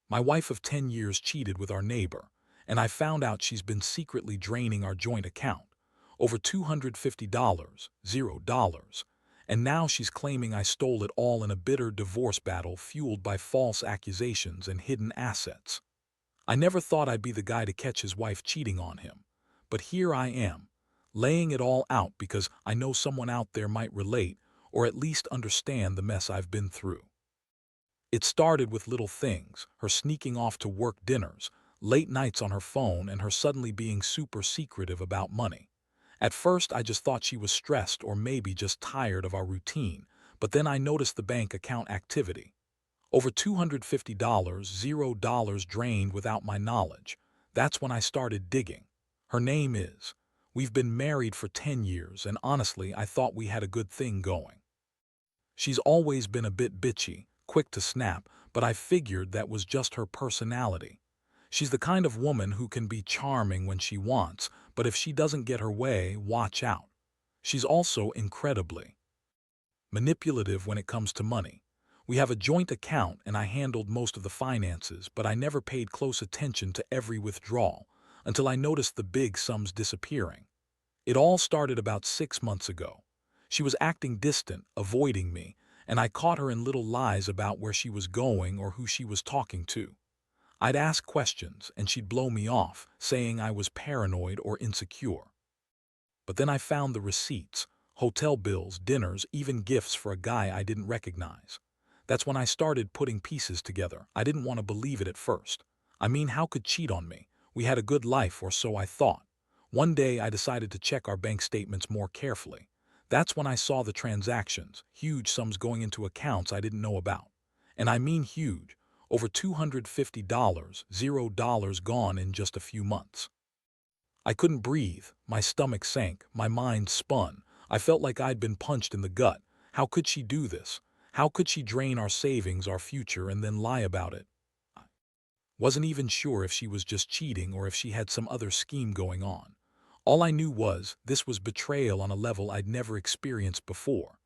My wife of 10 years cheated with our neighbor, and I found out she's been secretly draining our joint account. Over $250, $0. And now she's claiming I stole it all in a bitter divorce battle fueled by false accusations and hidden assets. I never thought I'd be the guy to catch his wife cheating on him. But here I am, laying it all out because I know someone out there might relate or at least understand the mess I've been through. It started with little things, her sneaking off to work dinners, late nights on her phone, and her suddenly being super secretive about money. At first, I just thought she was stressed or maybe just tired of our routine, but then I noticed the bank account activity. Over $250, $0 drained without my knowledge. That's when I started digging. Her name is. We've been married for 10 years, and honestly, I thought we had a good thing going. She's always been a bit bitchy, quick to snap, but I figured that was just her personality. She's the kind of woman who can be charming when she wants, but if she doesn't get her way, watch out. She's also incredibly manipulative when it comes to money. We have a joint account and I handled most of the finances, but I never paid close attention to every withdrawal until I noticed the big sums disappearing. It all started about 6 months ago. She was acting distant, avoiding me, and I caught her in little lies about where she was going or who she was talking to. I'd ask questions and she'd blow me off, saying I was paranoid or insecure. But then I found the receipts, hotel bills, dinners, even gifts for a guy I didn't recognize. That's when I started putting pieces together. I didn't want to believe it at first. I mean, how could cheat on me? We had a good life, or so I thought. One day I decided to check our bank statements more carefully. That's when I saw the transactions, huge sums going into accounts I didn't know about. And I mean huge, over $250, $0 gone in just a few months. I couldn't breathe, my stomach sank, my mind spun. I felt like I'd been punched in the gut. How could she do this? How could she drain our savings, our future, and then lie about it? I wasn't even sure if she was just cheating or if she had some other scheme going on. All I knew was this was betrayal on a level I'd never experienced before.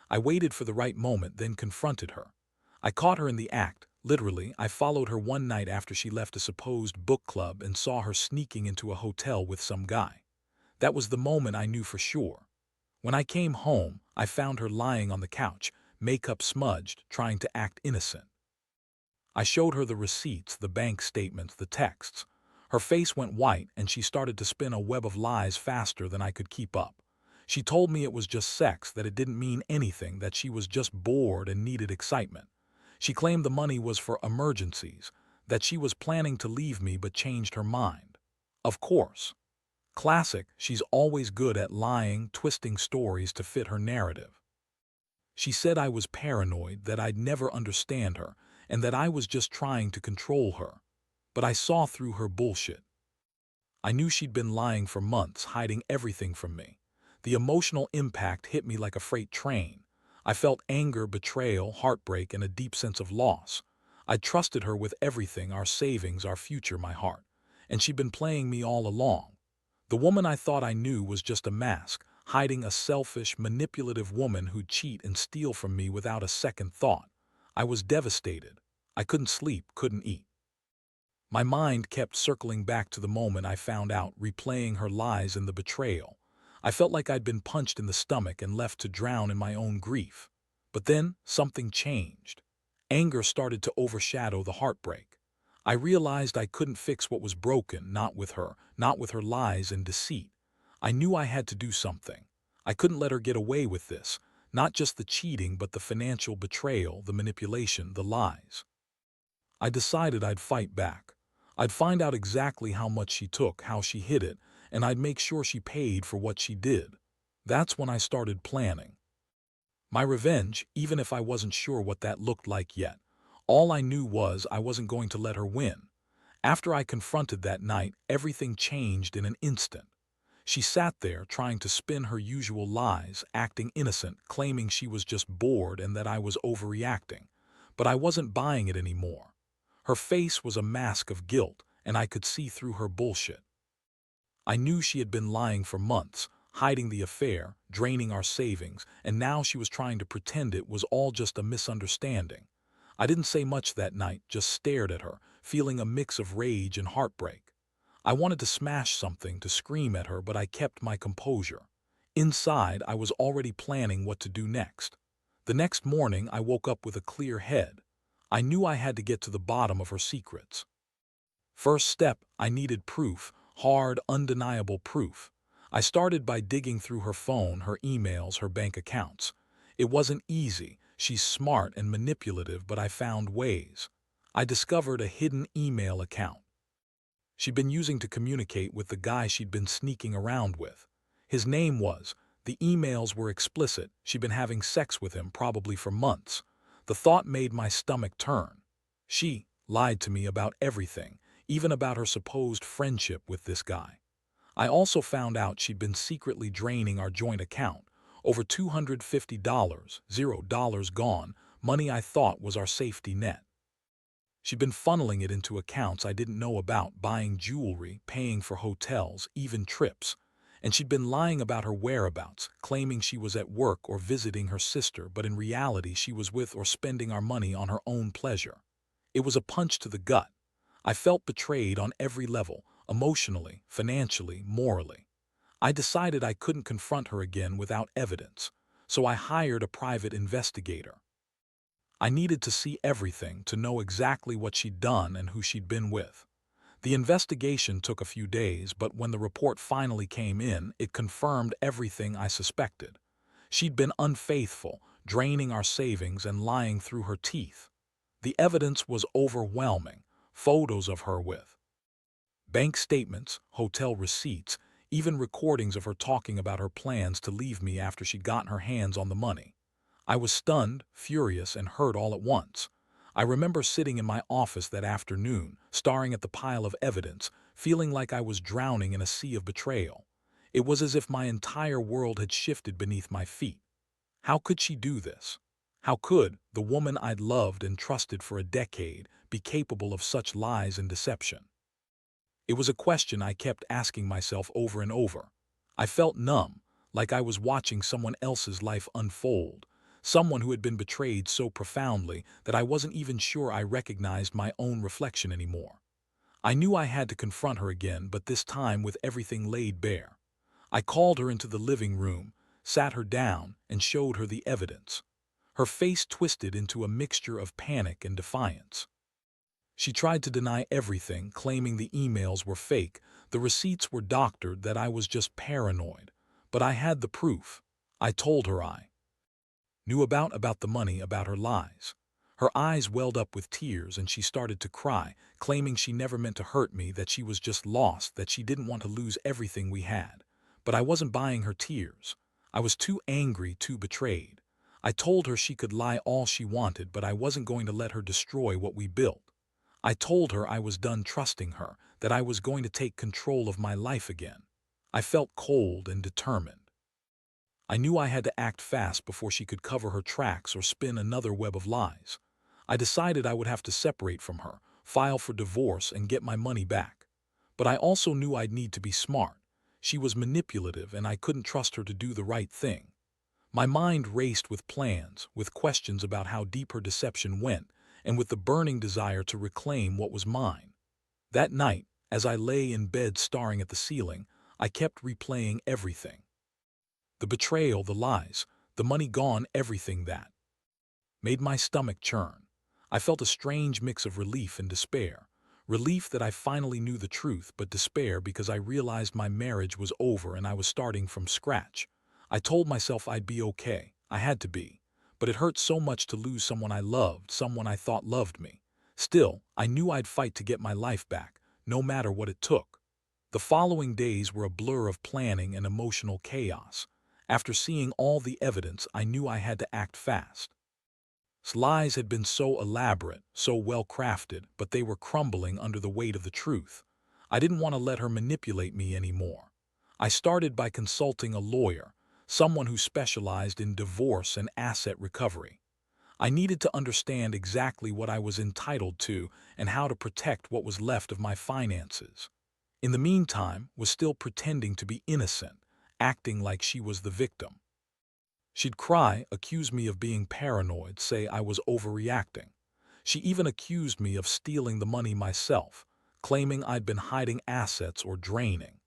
I waited for the right moment, then confronted her. I caught her in the act. Literally, I followed her one night after she left a supposed book club and saw her sneaking into a hotel with some guy. That was the moment I knew for sure. When I came home, I found her lying on the couch, makeup smudged, trying to act innocent. I showed her the receipts, the bank statements, the texts. Her face went white and she started to spin a web of lies faster than I could keep up. She told me it was just sex, that it didn't mean anything, that she was just bored and needed excitement. She claimed the money was for emergencies, that she was planning to leave me but changed her mind. Of course. Classic, she's always good at lying, twisting stories to fit her narrative. She said I was paranoid, that I'd never understand her, and that I was just trying to control her. But I saw through her bullshit. I knew she'd been lying for months, hiding everything from me. The emotional impact hit me like a freight train. I felt anger, betrayal, heartbreak, and a deep sense of loss. I'd trusted her with everything, our savings, our future, my heart. And she'd been playing me all along. The woman I thought I knew was just a mask, hiding a selfish, manipulative woman who'd cheat and steal from me without a second thought. I was devastated. I couldn't sleep, couldn't eat. My mind kept circling back to the moment I found out, replaying her lies and the betrayal. I felt like I'd been punched in the stomach and left to drown in my own grief. But then, something changed. Anger started to overshadow the heartbreak. I realized I couldn't fix what was broken, not with her, not with her lies and deceit. I knew I had to do something. I couldn't let her get away with this, not just the cheating but the financial betrayal, the manipulation, the lies. I decided I'd fight back. I'd find out exactly how much she took, how she hid it, and I'd make sure she paid for what she did. That's when I started planning my revenge, even if I wasn't sure what that looked like yet. All I knew was I wasn't going to let her win. After I confronted that night, everything changed in an instant. She sat there trying to spin her usual lies, acting innocent, claiming she was just bored and that I was overreacting. But I wasn't buying it anymore. Her face was a mask of guilt, and I could see through her bullshit. I knew she had been lying for months, hiding the affair, draining our savings, and now she was trying to pretend it was all just a misunderstanding. I didn't say much that night, just stared at her, feeling a mix of rage and heartbreak. I wanted to smash something, to scream at her, but I kept my composure. Inside, I was already planning what to do next. The next morning, I woke up with a clear head. I knew I had to get to the bottom of her secrets. First step, I needed proof, hard, undeniable proof. I started by digging through her phone, her emails, her bank accounts. It wasn't easy. She's smart and manipulative, but I found ways. I discovered a hidden email account she'd been using to communicate with the guy she'd been sneaking around with. His name was. The emails were explicit. She'd been having sex with him, probably for months. The thought made my stomach turn. She lied to me about everything, even about her supposed friendship with this guy. I also found out she'd been secretly draining our joint account. Over $250, $0 gone, money I thought was our safety net. She'd been funneling it into accounts I didn't know about, buying jewelry, paying for hotels, even trips. And she'd been lying about her whereabouts, claiming she was at work or visiting her sister, but in reality she was with or spending our money on her own pleasure. It was a punch to the gut. I felt betrayed on every level, emotionally, financially, morally. I decided I couldn't confront her again without evidence, so I hired a private investigator. I needed to see everything, to know exactly what she'd done and who she'd been with. The investigation took a few days, but when the report finally came in, it confirmed everything I suspected. She'd been unfaithful, draining our savings and lying through her teeth. The evidence was overwhelming. Photos of her with bank statements, hotel receipts, even recordings of her talking about her plans to leave me after she'd gotten her hands on the money. I was stunned, furious, and hurt all at once. I remember sitting in my office that afternoon, staring at the pile of evidence, feeling like I was drowning in a sea of betrayal. It was as if my entire world had shifted beneath my feet. How could she do this? How could the woman I'd loved and trusted for a decade be capable of such lies and deception? It was a question I kept asking myself over and over. I felt numb, like I was watching someone else's life unfold, someone who had been betrayed so profoundly that I wasn't even sure I recognized my own reflection anymore. I knew I had to confront her again, but this time with everything laid bare. I called her into the living room, sat her down, and showed her the evidence. Her face twisted into a mixture of panic and defiance. She tried to deny everything, claiming the emails were fake, the receipts were doctored, that I was just paranoid. But I had the proof. I told her I knew about the money, about her lies. Her eyes welled up with tears and she started to cry, claiming she never meant to hurt me, that she was just lost, that she didn't want to lose everything we had. But I wasn't buying her tears. I was too angry, too betrayed. I told her she could lie all she wanted, but I wasn't going to let her destroy what we built. I told her I was done trusting her, that I was going to take control of my life again. I felt cold and determined. I knew I had to act fast before she could cover her tracks or spin another web of lies. I decided I would have to separate from her, file for divorce, and get my money back. But I also knew I'd need to be smart. She was manipulative and I couldn't trust her to do the right thing. My mind raced with plans, with questions about how deep her deception went, and with the burning desire to reclaim what was mine. That night, as I lay in bed staring at the ceiling, I kept replaying everything. The betrayal, the lies, the money gone, everything that made my stomach churn. I felt a strange mix of relief and despair. Relief that I finally knew the truth, but despair because I realized my marriage was over and I was starting from scratch. I told myself I'd be okay. I had to be. But it hurt so much to lose someone I loved, someone I thought loved me. Still, I knew I'd fight to get my life back, no matter what it took. The following days were a blur of planning and emotional chaos. After seeing all the evidence, I knew I had to act fast. Lies had been so elaborate, so well crafted, but they were crumbling under the weight of the truth. I didn't want to let her manipulate me anymore. I started by consulting a lawyer, someone who specialized in divorce and asset recovery. I needed to understand exactly what I was entitled to and how to protect what was left of my finances. In the meantime, was still pretending to be innocent, acting like she was the victim. She'd cry, accuse me of being paranoid, say I was overreacting. She even accused me of stealing the money myself, claiming I'd been hiding assets or draining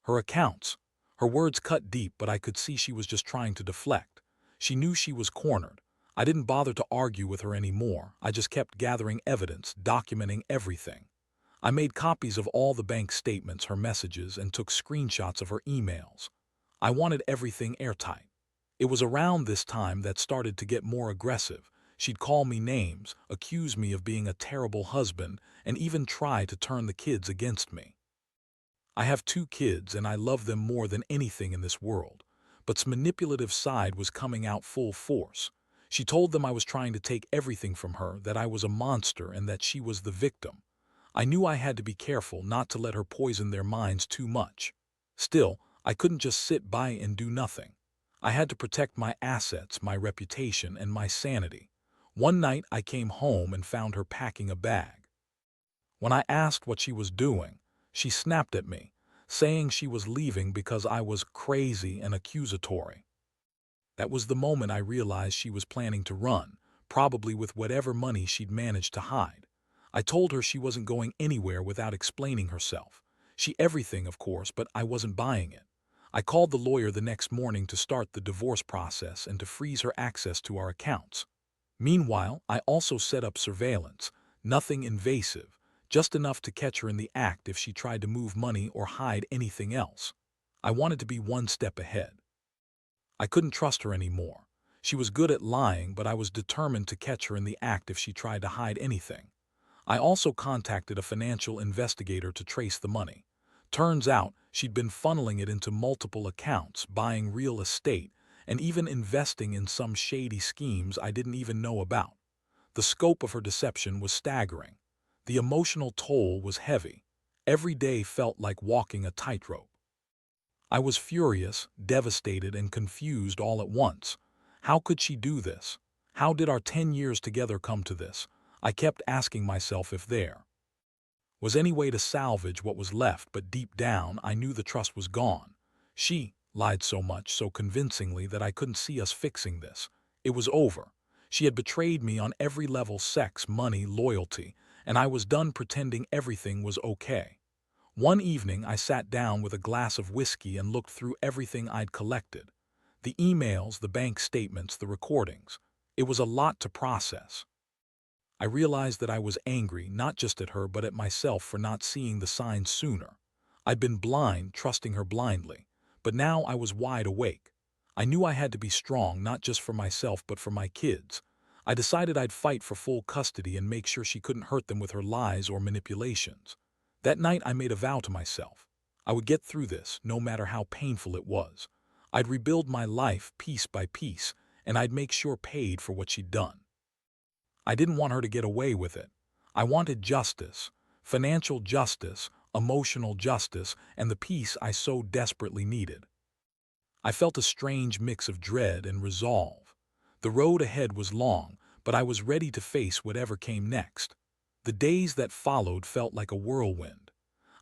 her accounts. Her words cut deep, but I could see she was just trying to deflect. She knew she was cornered. I didn't bother to argue with her anymore. I just kept gathering evidence, documenting everything. I made copies of all the bank statements, her messages, and took screenshots of her emails. I wanted everything airtight. It was around this time that started to get more aggressive. She'd call me names, accuse me of being a terrible husband, and even try to turn the kids against me. I have 2 kids and I love them more than anything in this world, but's manipulative side was coming out full force. She told them I was trying to take everything from her, that I was a monster and that she was the victim. I knew I had to be careful not to let her poison their minds too much. Still, I couldn't just sit by and do nothing. I had to protect my assets, my reputation, and my sanity. One night I came home and found her packing a bag. When I asked what she was doing, she snapped at me, saying she was leaving because I was crazy and accusatory. That was the moment I realized she was planning to run, probably with whatever money she'd managed to hide. I told her she wasn't going anywhere without explaining herself. She everything, of course, but I wasn't buying it. I called the lawyer the next morning to start the divorce process and to freeze her access to our accounts. Meanwhile, I also set up surveillance, nothing invasive, just enough to catch her in the act if she tried to move money or hide anything else. I wanted to be one step ahead. I couldn't trust her anymore. She was good at lying, but I was determined to catch her in the act if she tried to hide anything. I also contacted a financial investigator to trace the money. Turns out she'd been funneling it into multiple accounts, buying real estate, and even investing in some shady schemes I didn't even know about. The scope of her deception was staggering. The emotional toll was heavy. Every day felt like walking a tightrope. I was furious, devastated, and confused all at once. How could she do this? How did our 10 years together come to this? I kept asking myself if there was any way to salvage what was left, but deep down I knew the trust was gone. She lied so much, so convincingly, that I couldn't see us fixing this. It was over. She had betrayed me on every level: sex, money, loyalty, and I was done pretending everything was okay. One evening I sat down with a glass of whiskey and looked through everything I'd collected. The emails, the bank statements, the recordings. It was a lot to process. I realized that I was angry, not just at her but at myself for not seeing the signs sooner. I'd been blind, trusting her blindly, but now I was wide awake. I knew I had to be strong, not just for myself but for my kids. I decided I'd fight for full custody and make sure she couldn't hurt them with her lies or manipulations. That night I made a vow to myself. I would get through this, no matter how painful it was. I'd rebuild my life piece by piece, and I'd make sure paid for what she'd done. I didn't want her to get away with it. I wanted justice, financial justice, emotional justice, and the peace I so desperately needed. I felt a strange mix of dread and resolve. The road ahead was long, but I was ready to face whatever came next. The days that followed felt like a whirlwind.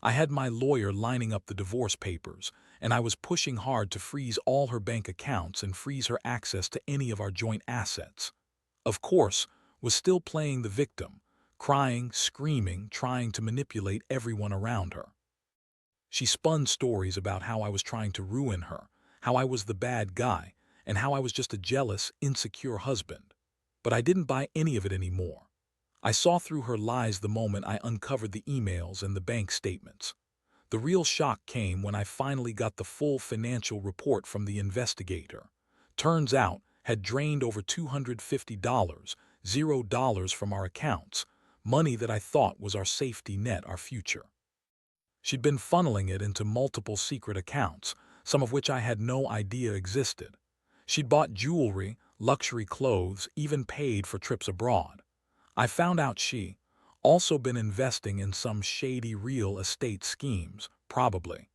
I had my lawyer lining up the divorce papers, and I was pushing hard to freeze all her bank accounts and freeze her access to any of our joint assets. Of course, was still playing the victim, crying, screaming, trying to manipulate everyone around her. She spun stories about how I was trying to ruin her, how I was the bad guy, and how I was just a jealous, insecure husband. But I didn't buy any of it anymore. I saw through her lies the moment I uncovered the emails and the bank statements. The real shock came when I finally got the full financial report from the investigator. Turns out, had drained over $250, $0 from our accounts, money that I thought was our safety net, our future. She'd been funneling it into multiple secret accounts, some of which I had no idea existed. She'd bought jewelry, luxury clothes, even paid for trips abroad. I found out she also been investing in some shady real estate schemes, probably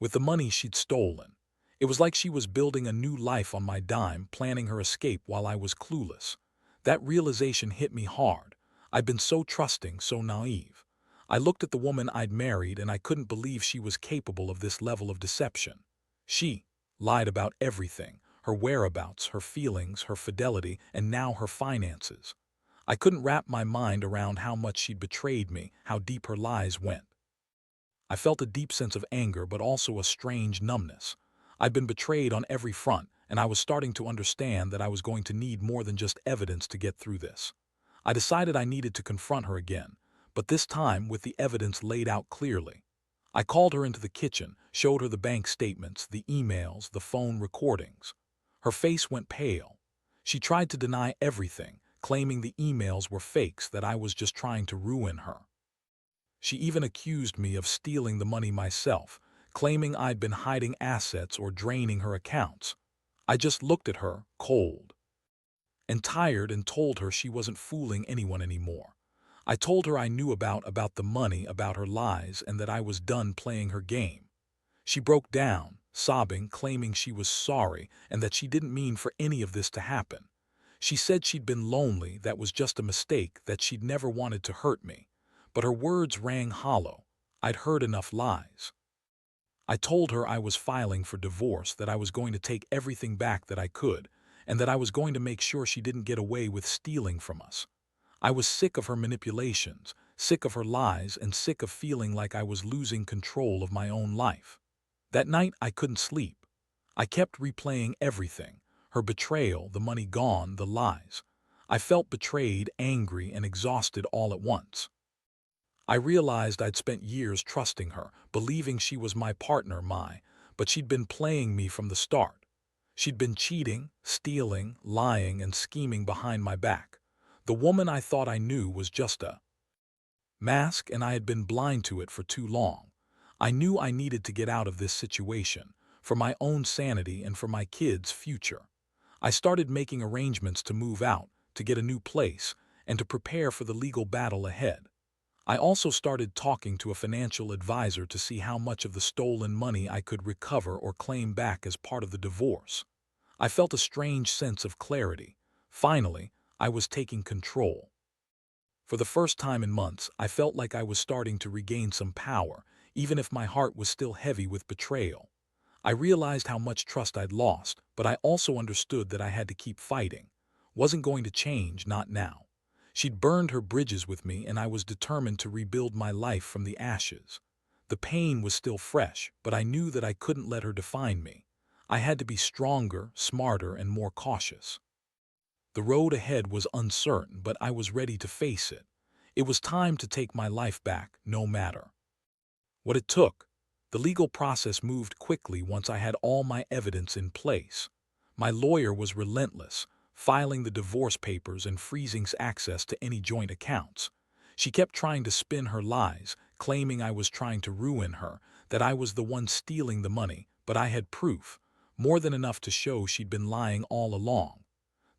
with the money she'd stolen. It was like she was building a new life on my dime, planning her escape while I was clueless. That realization hit me hard. I'd been so trusting, so naive. I looked at the woman I'd married and I couldn't believe she was capable of this level of deception. She lied about everything: her whereabouts, her feelings, her fidelity, and now her finances. I couldn't wrap my mind around how much she'd betrayed me, how deep her lies went. I felt a deep sense of anger, but also a strange numbness. I'd been betrayed on every front, and I was starting to understand that I was going to need more than just evidence to get through this. I decided I needed to confront her again, but this time with the evidence laid out clearly. I called her into the kitchen, showed her the bank statements, the emails, the phone recordings. Her face went pale. She tried to deny everything, claiming the emails were fakes, that I was just trying to ruin her. She even accused me of stealing the money myself, claiming I'd been hiding assets or draining her accounts. I just looked at her, cold and tired, and told her she wasn't fooling anyone anymore. I told her I knew about the money, about her lies, and that I was done playing her game. She broke down, sobbing, claiming she was sorry and that she didn't mean for any of this to happen. She said she'd been lonely, that was just a mistake, that she'd never wanted to hurt me. But her words rang hollow. I'd heard enough lies. I told her I was filing for divorce, that I was going to take everything back that I could, and that I was going to make sure she didn't get away with stealing from us. I was sick of her manipulations, sick of her lies, and sick of feeling like I was losing control of my own life. That night I couldn't sleep. I kept replaying everything: her betrayal, the money gone, the lies. I felt betrayed, angry, and exhausted all at once. I realized I'd spent years trusting her, believing she was my partner, but she'd been playing me from the start. She'd been cheating, stealing, lying, and scheming behind my back. The woman I thought I knew was just a mask, and I had been blind to it for too long. I knew I needed to get out of this situation, for my own sanity and for my kids' future. I started making arrangements to move out, to get a new place, and to prepare for the legal battle ahead. I also started talking to a financial advisor to see how much of the stolen money I could recover or claim back as part of the divorce. I felt a strange sense of clarity. Finally, I was taking control. For the first time in months, I felt like I was starting to regain some power, even if my heart was still heavy with betrayal. I realized how much trust I'd lost, but I also understood that I had to keep fighting. Wasn't going to change, not now. She'd burned her bridges with me, and I was determined to rebuild my life from the ashes. The pain was still fresh, but I knew that I couldn't let her define me. I had to be stronger, smarter, and more cautious. The road ahead was uncertain, but I was ready to face it. It was time to take my life back, no matter what it took. The legal process moved quickly once I had all my evidence in place. My lawyer was relentless, filing the divorce papers and freezing access to any joint accounts. She kept trying to spin her lies, claiming I was trying to ruin her, that I was the one stealing the money, but I had proof, more than enough to show she'd been lying all along.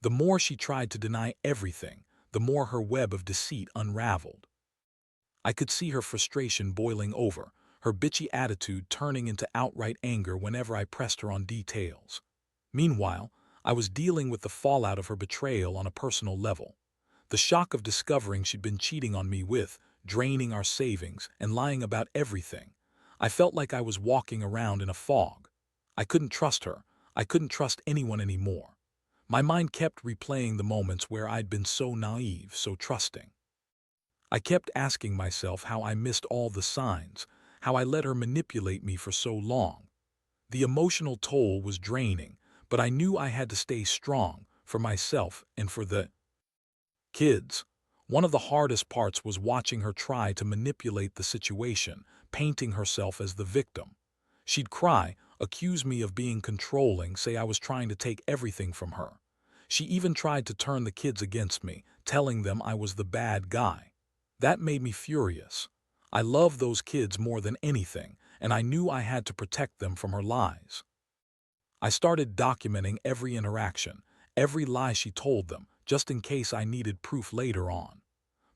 The more she tried to deny everything, the more her web of deceit unraveled. I could see her frustration boiling over, her bitchy attitude turning into outright anger whenever I pressed her on details. Meanwhile, I was dealing with the fallout of her betrayal on a personal level. The shock of discovering she'd been cheating on me with, draining our savings, and lying about everything. I felt like I was walking around in a fog. I couldn't trust her. I couldn't trust anyone anymore. My mind kept replaying the moments where I'd been so naive, so trusting. I kept asking myself how I missed all the signs, how I let her manipulate me for so long. The emotional toll was draining, but I knew I had to stay strong, for myself and for the kids. One of the hardest parts was watching her try to manipulate the situation, painting herself as the victim. She'd cry, accuse me of being controlling, say I was trying to take everything from her. She even tried to turn the kids against me, telling them I was the bad guy. That made me furious. I loved those kids more than anything, and I knew I had to protect them from her lies. I started documenting every interaction, every lie she told them, just in case I needed proof later on.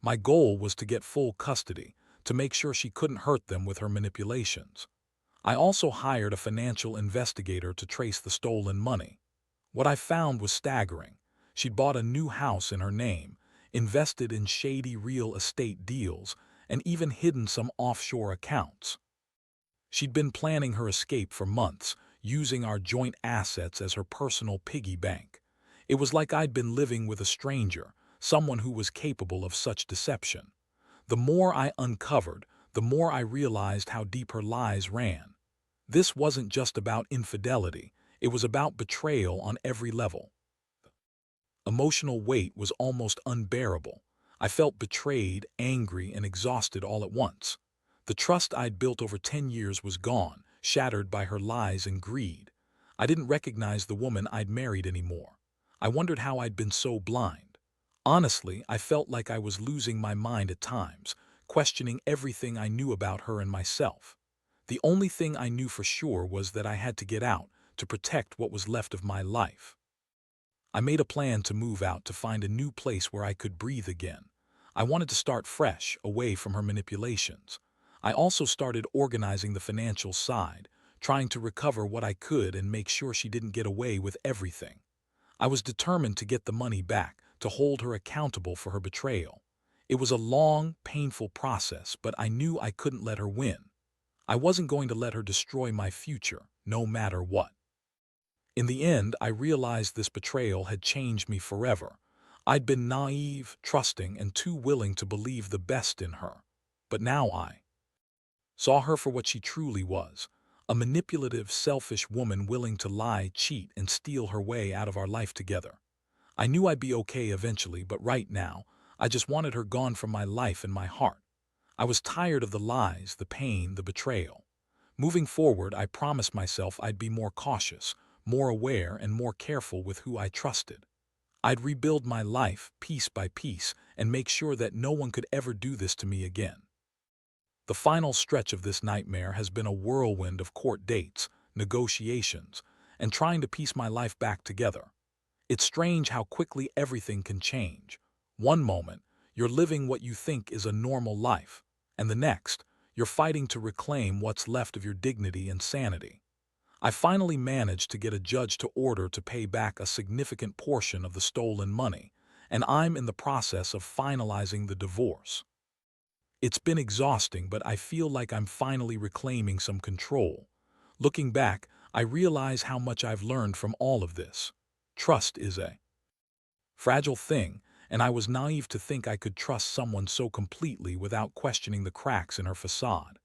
My goal was to get full custody, to make sure she couldn't hurt them with her manipulations. I also hired a financial investigator to trace the stolen money. What I found was staggering. She'd bought a new house in her name, invested in shady real estate deals, and even hidden some offshore accounts. She'd been planning her escape for months, using our joint assets as her personal piggy bank. It was like I'd been living with a stranger, someone who was capable of such deception. The more I uncovered, the more I realized how deep her lies ran. This wasn't just about infidelity, it was about betrayal on every level. Emotional weight was almost unbearable. I felt betrayed, angry, and exhausted all at once. The trust I'd built over 10 years was gone, shattered by her lies and greed. I didn't recognize the woman I'd married anymore. I wondered how I'd been so blind. Honestly, I felt like I was losing my mind at times, questioning everything I knew about her and myself. The only thing I knew for sure was that I had to get out, to protect what was left of my life. I made a plan to move out to find a new place where I could breathe again. I wanted to start fresh, away from her manipulations. I also started organizing the financial side, trying to recover what I could and make sure she didn't get away with everything. I was determined to get the money back, to hold her accountable for her betrayal. It was a long, painful process, but I knew I couldn't let her win. I wasn't going to let her destroy my future, no matter what. In the end, I realized this betrayal had changed me forever. I'd been naive, trusting, and too willing to believe the best in her. But now I saw her for what she truly was, a manipulative, selfish woman willing to lie, cheat, and steal her way out of our life together. I knew I'd be okay eventually, but right now, I just wanted her gone from my life and my heart. I was tired of the lies, the pain, the betrayal. Moving forward, I promised myself I'd be more cautious, more aware, and more careful with who I trusted. I'd rebuild my life, piece by piece, and make sure that no one could ever do this to me again. The final stretch of this nightmare has been a whirlwind of court dates, negotiations, and trying to piece my life back together. It's strange how quickly everything can change. One moment, you're living what you think is a normal life, and the next, you're fighting to reclaim what's left of your dignity and sanity. I finally managed to get a judge to order to pay back a significant portion of the stolen money, and I'm in the process of finalizing the divorce. It's been exhausting, but I feel like I'm finally reclaiming some control. Looking back, I realize how much I've learned from all of this. Trust is a fragile thing, and I was naive to think I could trust someone so completely without questioning the cracks in her facade.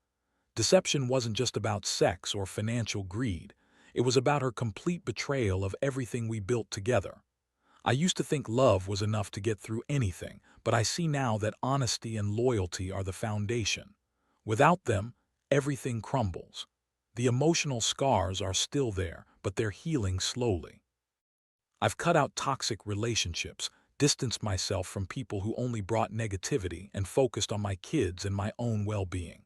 Deception wasn't just about sex or financial greed. It was about her complete betrayal of everything we built together. I used to think love was enough to get through anything, but I see now that honesty and loyalty are the foundation. Without them, everything crumbles. The emotional scars are still there, but they're healing slowly. I've cut out toxic relationships, distanced myself from people who only brought negativity, and focused on my kids and my own well-being.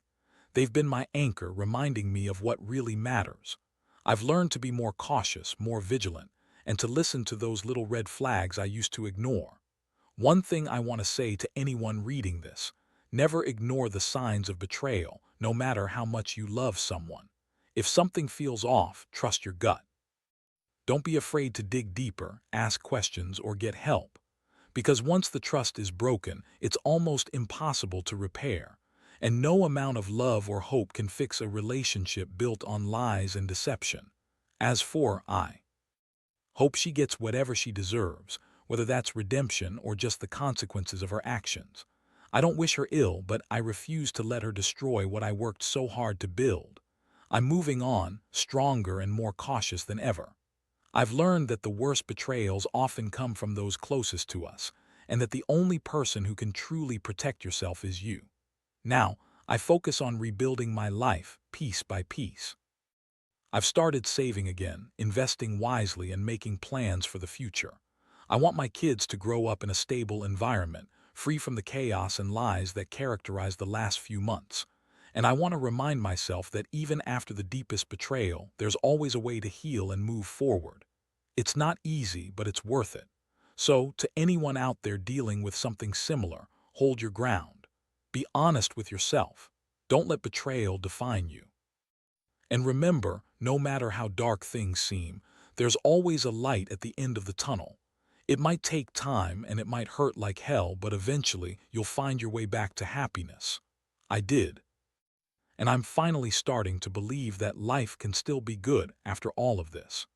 They've been my anchor, reminding me of what really matters. I've learned to be more cautious, more vigilant, and to listen to those little red flags I used to ignore. One thing I want to say to anyone reading this: never ignore the signs of betrayal, no matter how much you love someone. If something feels off, trust your gut. Don't be afraid to dig deeper, ask questions, or get help. Because once the trust is broken, it's almost impossible to repair. And no amount of love or hope can fix a relationship built on lies and deception. As for I hope she gets whatever she deserves, whether that's redemption or just the consequences of her actions. I don't wish her ill, but I refuse to let her destroy what I worked so hard to build. I'm moving on, stronger and more cautious than ever. I've learned that the worst betrayals often come from those closest to us, and that the only person who can truly protect yourself is you. Now, I focus on rebuilding my life, piece by piece. I've started saving again, investing wisely, and making plans for the future. I want my kids to grow up in a stable environment, free from the chaos and lies that characterized the last few months. And I want to remind myself that even after the deepest betrayal, there's always a way to heal and move forward. It's not easy, but it's worth it. So, to anyone out there dealing with something similar, hold your ground. Be honest with yourself. Don't let betrayal define you. And remember, no matter how dark things seem, there's always a light at the end of the tunnel. It might take time and it might hurt like hell, but eventually you'll find your way back to happiness. I did. And I'm finally starting to believe that life can still be good after all of this.